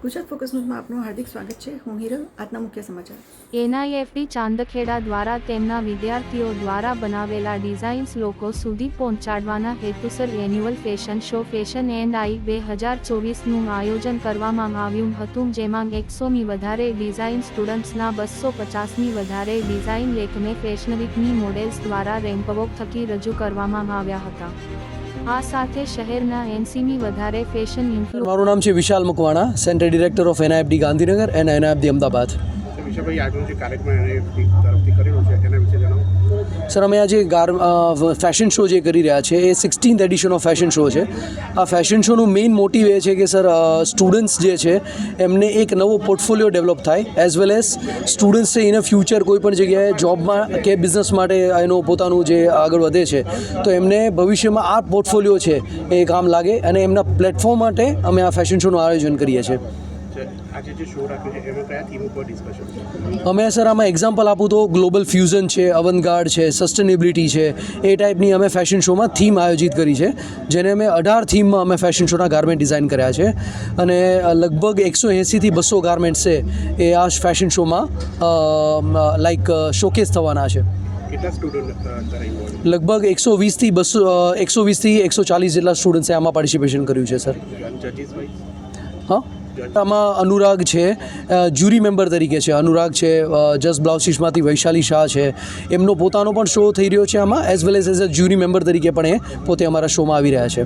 Gujarat focus ન્યૂઝમાં આપનું હાર્દિક સ્વાગત છે. હું હિરલ. આજના મુખ્ય સમાચાર. NIFT ચાંદખેડા દ્વારા તેમના વિદ્યાર્થીઓ દ્વારા બનાવેલા ડિઝાઇન્સ લોકો સુધી પહોંચાડવાના હેતુસર annual fashion show fashion and I 2024નું આયોજન કરવામાં આવ્યું હતું, જેમાં 100ની વધારે ડિઝાઇન સ્ટુડન્ટ્સના 250ની વધારે ડિઝાઇન લેકમે ફેશન વીકની મોડેલ્સ દ્વારા રેમ્પવોક થકી રજૂ કરવામાં આવ્યા હતા. આ સાથે શહેરના 80ની વધારે ફેશન મારું નામ છે Vishal Makwana, centre director of NIFT Gandhinagar and NIFT Ahmedabad. વિશાલભાઈ, આજનો જે કાર્યક્રમ NIFT તરફથી કરેલો છે એના વિશે જણાવો. સર, અમે આજે ફેશન શો જે કરી રહ્યા છે એ 16th addition of fashion show છે. આ ફેશન શોનું મેઇન મોટિવ એ છે કે સર સ્ટુડન્ટ્સ જે છે એમને એક નવો પોર્ટફોલિયો ડેવલપ થાય, એઝ વેલ એઝ સ્ટુડન્ટ્સ છે ઇન ફ્યુચર કોઈ પણ જગ્યાએ જોબમાં કે બિઝનેસ માટે એનું પોતાનું જે આગળ વધે છે તો એમને ભવિષ્યમાં આ પોર્ટફોલિયો છે એ કામ લાગે, અને એમના પ્લેટફોર્મ માટે અમે આ ફેશન શોનું આયોજન કરીએ છીએ. આજે જે શો રાખ્યો છે એમાં કયા થીમ ઉપર ડિસ્કશન છે? અમે સર આમાં એક્ઝામ્પલ આપું તો ગ્લોબલ ફ્યુઝન છે, અવનગાર્ડ છે, સસ્ટેનેબિલિટી છે, એ ટાઈપની અમે ફેશન શોમાં થીમ આયોજિત કરી છે, જેને અમે 18 થીમમાં અમે ફેશન શોના ગાર્મેન્ટ ડિઝાઇન કર્યા છે, અને લગભગ 180થી 200 ગાર્મેન્ટ્સ છે એ આ ફેશન શોમાં શોકેસ થવાના છે. કેટલા સ્ટુડન્ટ કરાવ્યું? લગભગ 120થી 140 જેટલા સ્ટુડન્ટ્સે આમાં પાર્ટિસિપેશન કર્યું છે સર. જજીસ ભાઈ? હા, આમાં અનુરાગ છે, જ્યુરી મેમ્બર તરીકે છે અનુરાગ છે, જસ્ટ બ્લાઉઝ સ્ટિચમાંથી વૈશાલી શાહ છે, એમનો પોતાનો પણ શો થઈ રહ્યો છે આમાં, as well as a jury member તરીકે પણ એ પોતે અમારા શોમાં આવી રહ્યા છે.